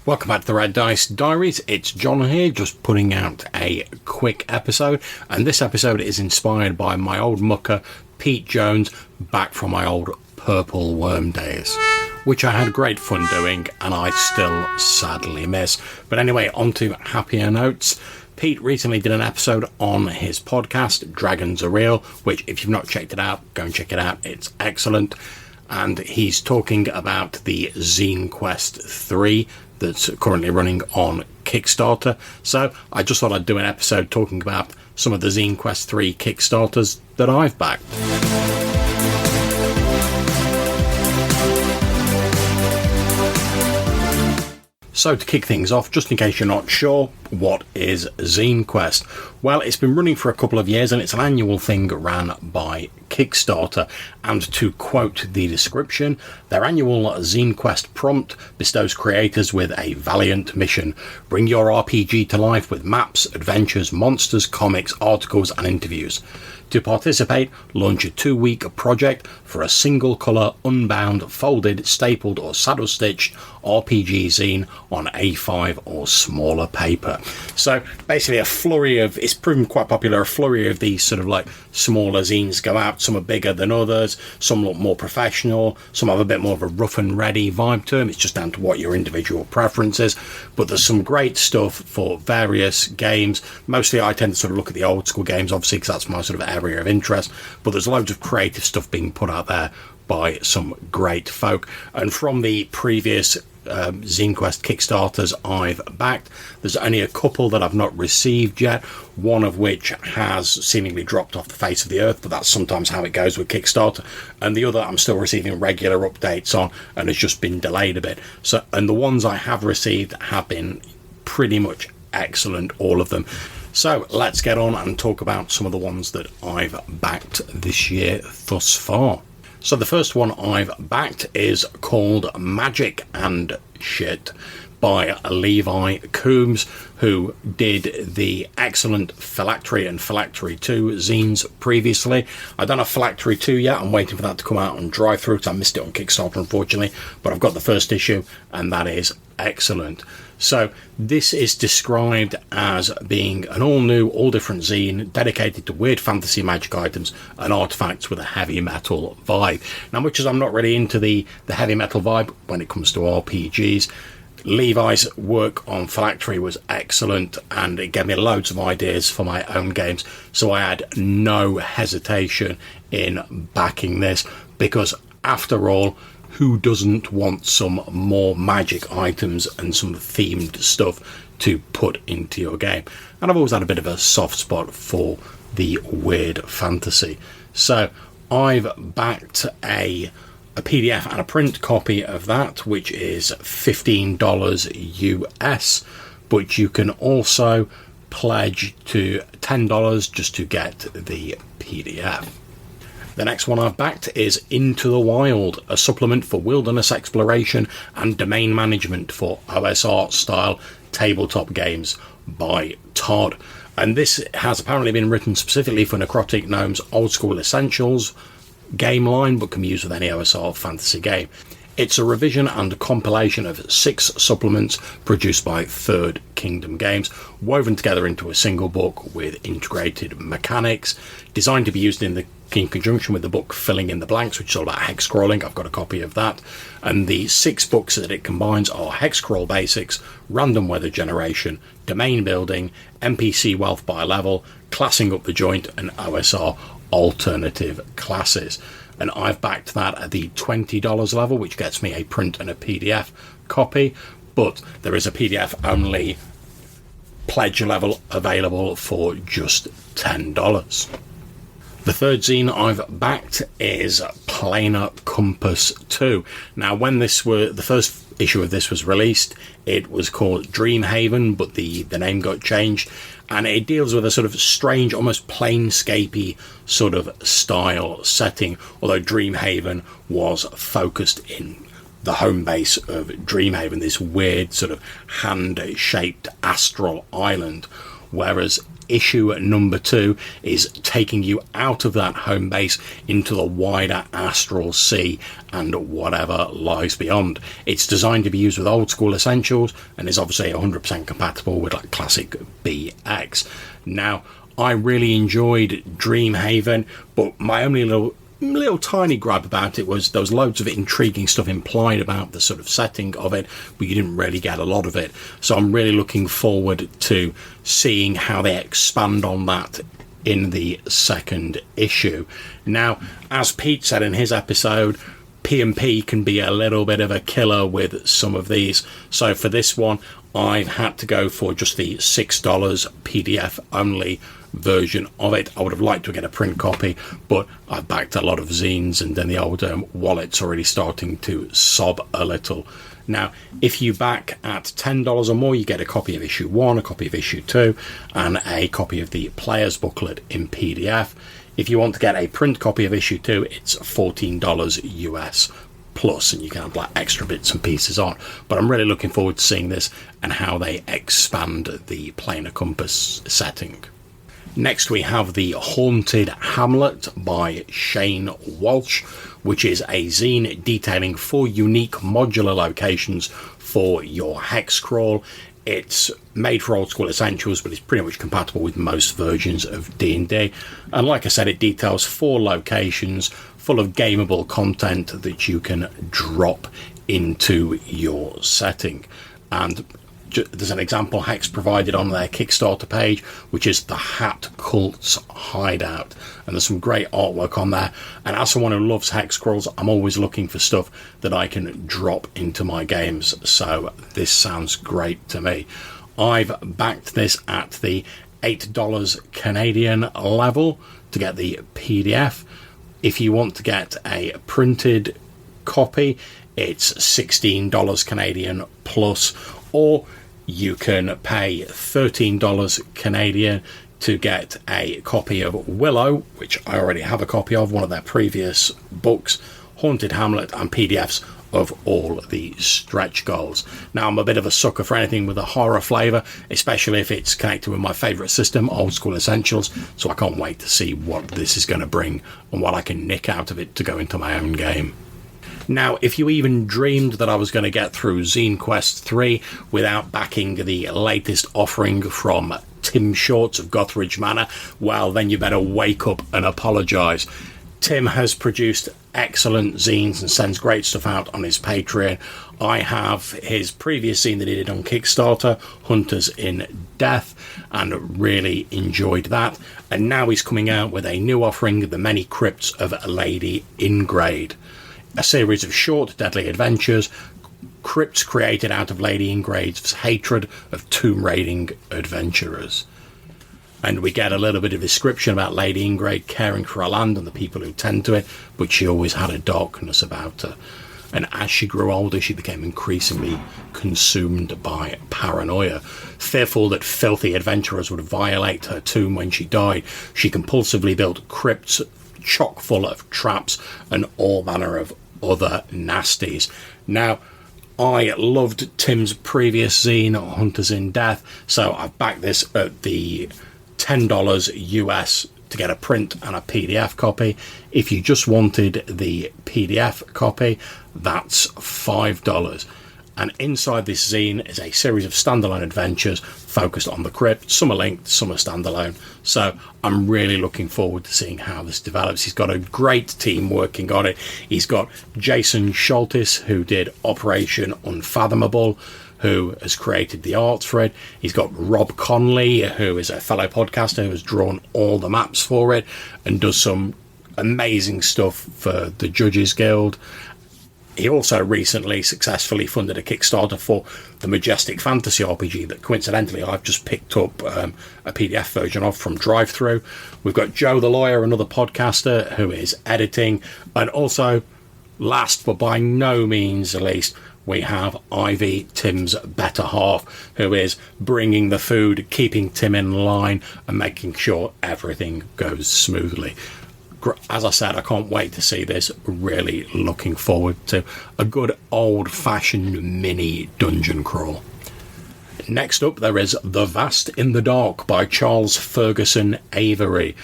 Welcome back to the Red Dice Diaries. It's John here, just putting out a quick episode, and this episode is inspired by my old mucker, Pete Jones, back from my old Purple Worm days, which I had great fun doing, and I still sadly miss. But anyway, on to happier notes. Pete recently did an episode on his podcast, Dragons Are Real, which, if you've not checked it out, go and check it out. It's excellent. And he's talking about the Zinequest 3 that's currently running on Kickstarter. So I just thought I'd do an episode talking about some of the Zinequest 3 Kickstarters that I've backed. So to kick things off, just in case you're not sure, what is Zinequest? Well, it's been running for a couple of years and it's an annual thing ran by Kickstarter. And to quote the description, their annual Zinequest prompt bestows creators with a valiant mission. Bring your RPG to life with maps, adventures, monsters, comics, articles and interviews. To participate, launch a 2-week project for a single colour, unbound, folded, stapled or saddle stitched RPG zine on A5 or smaller paper. So basically a flurry of, it's proven quite popular, a flurry of these sort of like smaller zines go out. Some are bigger than others, some look more professional, some have a bit more of a rough and ready vibe to them. It's just down to what your individual preference is. But there's some great stuff for various games. Mostly I tend to sort of look at the old school games, obviously, because that's my sort of area of interest. But there's loads of creative stuff being put out there by some great folk. And from the previous Zinequest Kickstarters I've backed, there's only a couple that I've not received yet, one of which has seemingly dropped off the face of the earth, but that's sometimes how it goes with Kickstarter, and the other I'm still receiving regular updates on and has just been delayed a bit. So, and the ones I have received have been pretty much excellent, all of them. So let's get on and talk about some of the ones that I've backed this year thus far. So the first one I've backed is called Magic and Shit by Levi Coombs, who did the excellent Phylactery and Phylactery 2 zines previously. I don't have Phylactery 2 yet. I'm waiting for that to come out on drive-thru because I missed it on Kickstarter, unfortunately. But I've got the first issue, and that is excellent. So this is described as being an all-new, all-different zine dedicated to weird fantasy magic items and artifacts with a heavy metal vibe. Now, much as I'm not really into the heavy metal vibe when it comes to RPGs, Levi's work on Phylactery was excellent and it gave me loads of ideas for my own games. So I had no hesitation in backing this because, after all, who doesn't want some more magic items and some themed stuff to put into your game? And I've always had a bit of a soft spot for the weird fantasy. So I've backed a PDF and a print copy of that, which is $15 US, but you can also pledge to $10 just to get the PDF. The next one I've backed is Into the Wild, a supplement for wilderness exploration and domain management for OSR style tabletop games by Todd. And this has apparently been written specifically for Necrotic Gnome's Old School Essentials game line, but can be used with any OSR fantasy game. It's a revision and compilation of 6 supplements produced by Third Kingdom Games, woven together into a single book with integrated mechanics, designed to be used in conjunction with the book Filling in the Blanks, which is all about hex crawling. I've got a copy of that. And the 6 books that it combines are Hex Crawl Basics, Random Weather Generation, Domain Building, NPC Wealth by Level, Classing Up the Joint, and OSR Alternative Classes. And I've backed that at the $20 level, which gets me a print and a PDF copy, but there is a PDF only pledge level available for just $10. The third zine I've backed is Planar Compass 2. Now, when the first issue of this was released, it was called Dreamhaven, but the name got changed, and it deals with a sort of strange, almost planescapey sort of style setting, although Dreamhaven was focused in the home base of Dreamhaven, this weird sort of hand-shaped astral island. whereas issue number 2 is taking you out of that home base into the wider astral sea and whatever lies beyond. It's designed to be used with old school essentials and is obviously 100% compatible with like classic BX. Now, I really enjoyed Dreamhaven, but my only little tiny gripe about it was there was loads of intriguing stuff implied about the sort of setting of it, but you didn't really get a lot of it. So I'm really looking forward to seeing how they expand on that in the second issue. Now, as Pete said in his episode, P&P can be a little bit of a killer with some of these. So for this one, I've had to go for just the $6 PDF only version of it. I would have liked to get a print copy, but I've backed a lot of zines, and then the old wallet's already starting to sob a little. Now, if you back at $10 or more, you get a copy of issue 1, a copy of issue 2, and a copy of the player's booklet in PDF. If you want to get a print copy of issue 2, it's $14 US plus, and you can have like extra bits and pieces on. But I'm really looking forward to seeing this and how they expand the planar compass setting. Next, we have the Haunted Hamlet by Shane Walsh, which is a zine detailing 4 unique modular locations for your hex crawl. It's made for old school essentials, but it's pretty much compatible with most versions of D&D. And like I said, it details 4 locations full of gameable content that you can drop into your setting. And there's an example hex provided on their Kickstarter page, which is the Hat Cult's hideout, and there's some great artwork on there. And as someone who loves hex crawls, I'm always looking for stuff that I can drop into my games, so this sounds great to me. I've backed this at the $8 Canadian level to get the PDF. If you want to get a printed copy, it's $16 Canadian plus, or you can pay $13 Canadian to get a copy of Willow, which I already have a copy of, one of their previous books, Haunted Hamlet, and PDFs of all the stretch goals. Now, I'm a bit of a sucker for anything with a horror flavour, especially if it's connected with my favourite system, Old School Essentials, so I can't wait to see what this is going to bring and what I can nick out of it to go into my own game. Now, if you even dreamed that I was going to get through Zinequest 3 without backing the latest offering from Tim Shorts of Gothridge Manor, well, then you better wake up and apologise. Tim has produced excellent zines and sends great stuff out on his Patreon. I have his previous zine that he did on Kickstarter, Hunters in Death, and really enjoyed that. And now he's coming out with a new offering, The Many Crypts of Lady Ingrade. A series of short, deadly adventures, crypts created out of Lady Ingrade's hatred of tomb raiding adventurers. And we get a little bit of description about Lady Ingrade caring for her land and the people who tend to it, but she always had a darkness about her. And as she grew older, she became increasingly consumed by paranoia. Fearful that filthy adventurers would violate her tomb when she died, she compulsively built crypts chock full of traps and all manner of other nasties. Now, I loved Tim's previous zine, Hunters in Death, so I've backed this at the $10 US to get a print and a PDF copy. If you just wanted the PDF copy, that's $5. And inside this zine is a series of standalone adventures focused on the crypt. Some are linked, some are standalone. So I'm really looking forward to seeing how this develops. He's got a great team working on it. He's got Jason Schultes, who did Operation Unfathomable, who has created the art for it. He's got Rob Conley, who is a fellow podcaster who has drawn all the maps for it and does some amazing stuff for the Judges Guild. He also recently successfully funded a Kickstarter for the Majestic Fantasy RPG that coincidentally I've just picked up a PDF version of from DriveThru. We've got Joe the Lawyer, another podcaster who is editing, and also, last but by no means least, we have Ivy, Tim's better half, who is bringing the food, keeping Tim in line, and making sure everything goes smoothly. As I said, I can't wait to see this. Really looking forward to a good old-fashioned mini dungeon crawl. Next up, there is The Vast in the Dark by Charles Ferguson Avery.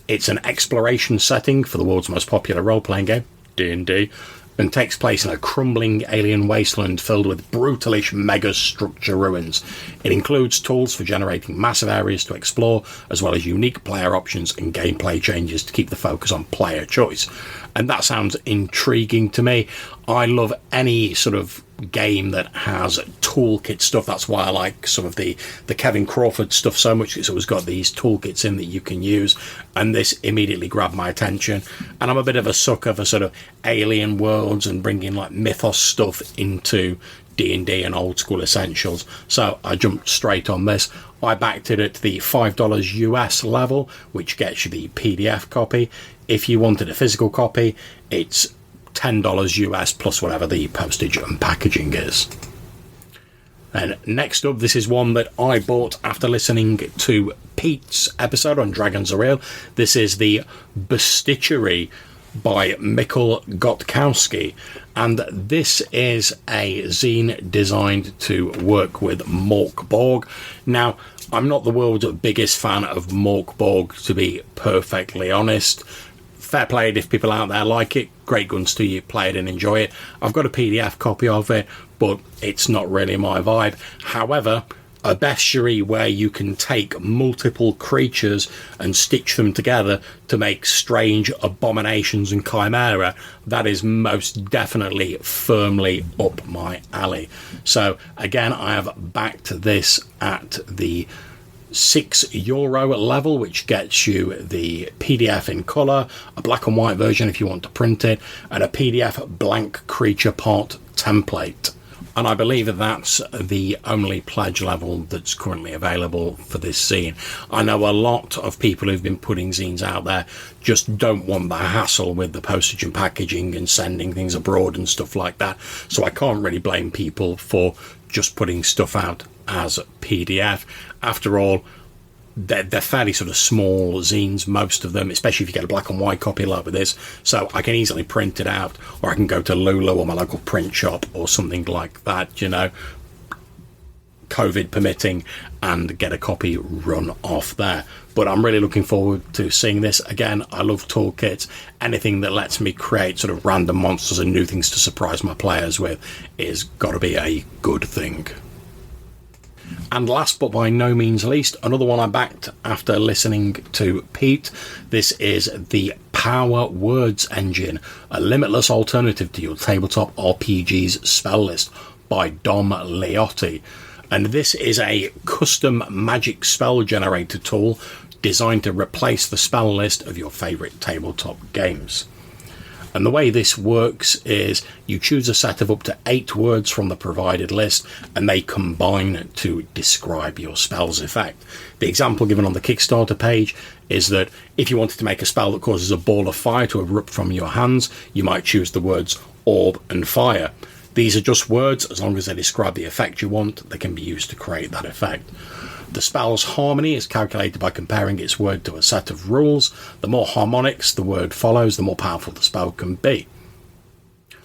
It's an exploration setting for the world's most popular role-playing game, D&D, and takes place in a crumbling alien wasteland filled with brutalish mega-structure ruins. It includes tools for generating massive areas to explore, as well as unique player options and gameplay changes to keep the focus on player choice. And that sounds intriguing to me. I love any sort of game that has toolkit stuff. That's why I like some of the Kevin Crawford stuff so much. It's always got these toolkits in that you can use, and this immediately grabbed my attention. And I'm a bit of a sucker for sort of alien worlds and bringing like mythos stuff into D&D and old school essentials, so I jumped straight on this. I backed it at the $5 US level, which gets you the PDF copy. If you wanted a physical copy, it's $10 US plus whatever the postage and packaging is. And next up, this is one that I bought after listening to Pete's episode on Dragons Are Real. This is the Bestitchery by Mikkel Gotkowski, and this is a zine designed to work with Mork Borg. Now, I'm not the world's biggest fan of Mork Borg, to be perfectly honest. Fair play if people out there like it, great guns to you, play it and enjoy it. I've got a PDF copy of it, but it's not really my vibe. However, a bestiary where you can take multiple creatures and stitch them together to make strange abominations and chimera, that is most definitely firmly up my alley. So again, I have backed this at the €6 level, which gets you the PDF in colour, a black and white version if you want to print it, and a PDF blank creature part template. And I believe that's the only pledge level that's currently available for this zine. I know a lot of people who've been putting zines out there just don't want the hassle with the postage and packaging and sending things abroad and stuff like that. So I can't really blame people for just putting stuff out as PDF. After all, they're fairly sort of small zines, most of them, especially if you get a black and white copy like with this. So I can easily print it out, or I can go to Lulu or my local print shop or something like that, you know, COVID permitting, and get a copy run off there. But I'm really looking forward to seeing this. Again, I love toolkits. Anything that lets me create sort of random monsters and new things to surprise my players with is got to be a good thing. And last but by no means least, another one I backed after listening to Pete. This is the Power Words Engine, a limitless alternative to your tabletop RPG's spell list by Dom Leotti. And this is a custom magic spell generator tool designed to replace the spell list of your favourite tabletop games. And the way this works is you choose a set of up to 8 words from the provided list, and they combine to describe your spell's effect. The example given on the Kickstarter page is that if you wanted to make a spell that causes a ball of fire to erupt from your hands, you might choose the words orb and fire. These are just words. As long as they describe the effect you want, they can be used to create that effect. The spell's harmony is calculated by comparing its word to a set of rules. The more harmonics the word follows, the more powerful the spell can be.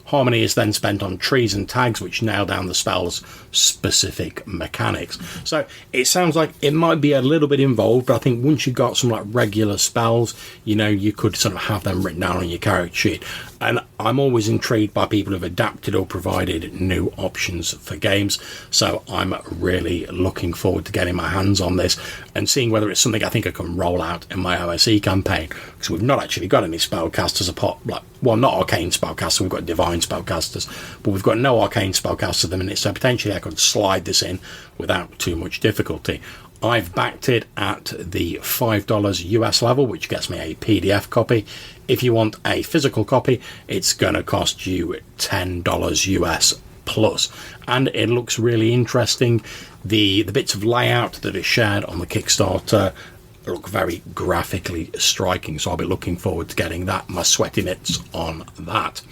Harmony is then spent on trees and tags which nail down the spell's specific mechanics. So it sounds like it might be a little bit involved, but I think once you've got some like regular spells, you know, you could sort of have them written down on your character sheet. And I'm always intrigued by people who've adapted or provided new options for games. So I'm really looking forward to getting my hands on this and seeing whether it's something I think I can roll out in my OSE campaign. Because we've not actually got any spellcasters apart, like, well, not arcane spellcasters, we've got divine spellcasters, but we've got no arcane spellcasters at the minute, so potentially I could slide this in without too much difficulty. I've backed it at the $5 US level, which gets me a PDF copy. If you want a physical copy, it's going to cost you $10 US plus. And it looks really interesting. The bits of layout that is shared on the Kickstarter look very graphically striking, so I'll be looking forward to getting that, my sweaty mitts on that.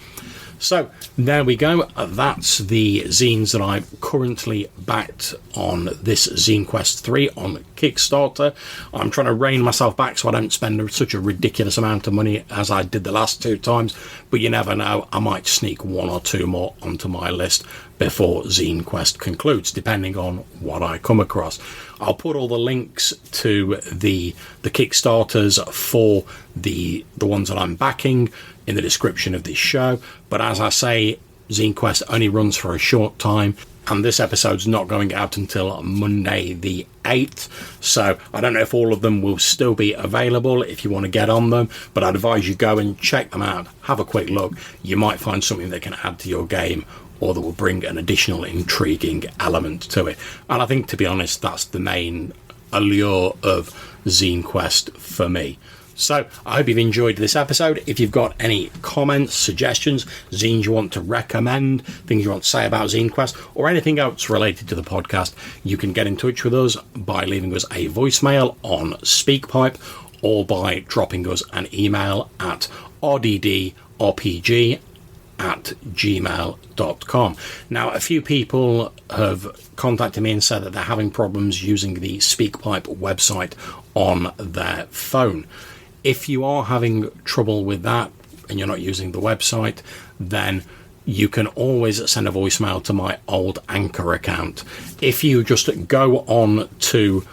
So there we go. That's the zines that I've currently backed on this Zinequest 3 on Kickstarter. I'm trying to rein myself back so I don't spend such a ridiculous amount of money as I did the last 2 times, but you never know, I might sneak 1 or 2 more onto my list before Zinequest concludes, depending on what I come across. I'll put all the links to the Kickstarters for the ones that I'm backing in the description of this show. But as I say, Zinequest only runs for a short time, and this episode's not going out until Monday the 8th, so I don't know if all of them will still be available if you want to get on them, but I'd advise you go and check them out, have a quick look. You might find something that can add to your game, or that will bring an additional intriguing element to it. And I think, to be honest, that's the main allure of Zinequest for me. So I hope you've enjoyed this episode. If you've got any comments, suggestions, zines you want to recommend, things you want to say about Zinequest, or anything else related to the podcast, you can get in touch with us by leaving us a voicemail on SpeakPipe, or by dropping us an email at rddrpg@gmail.com. Now, a few people have contacted me and said that they're having problems using the SpeakPipe website on their phone. If you are having trouble with that and you're not using the website, then you can always send a voicemail to my old Anchor account. If you just go on to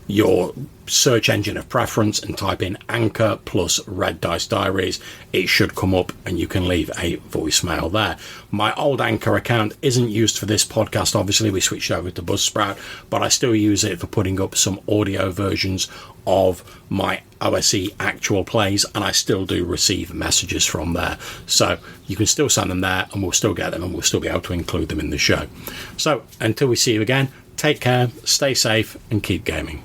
your search engine of preference and type in Anchor plus Red Dice Diaries, it should come up and you can leave a voicemail there. My old Anchor account isn't used for this podcast, obviously we switched over to Buzzsprout, but I still use it for putting up some audio versions of my OSE actual plays, and I still do receive messages from there, so you can still send them there and we'll still get them and we'll still be able to include them in the show. So until we see you again, take care, stay safe and keep gaming.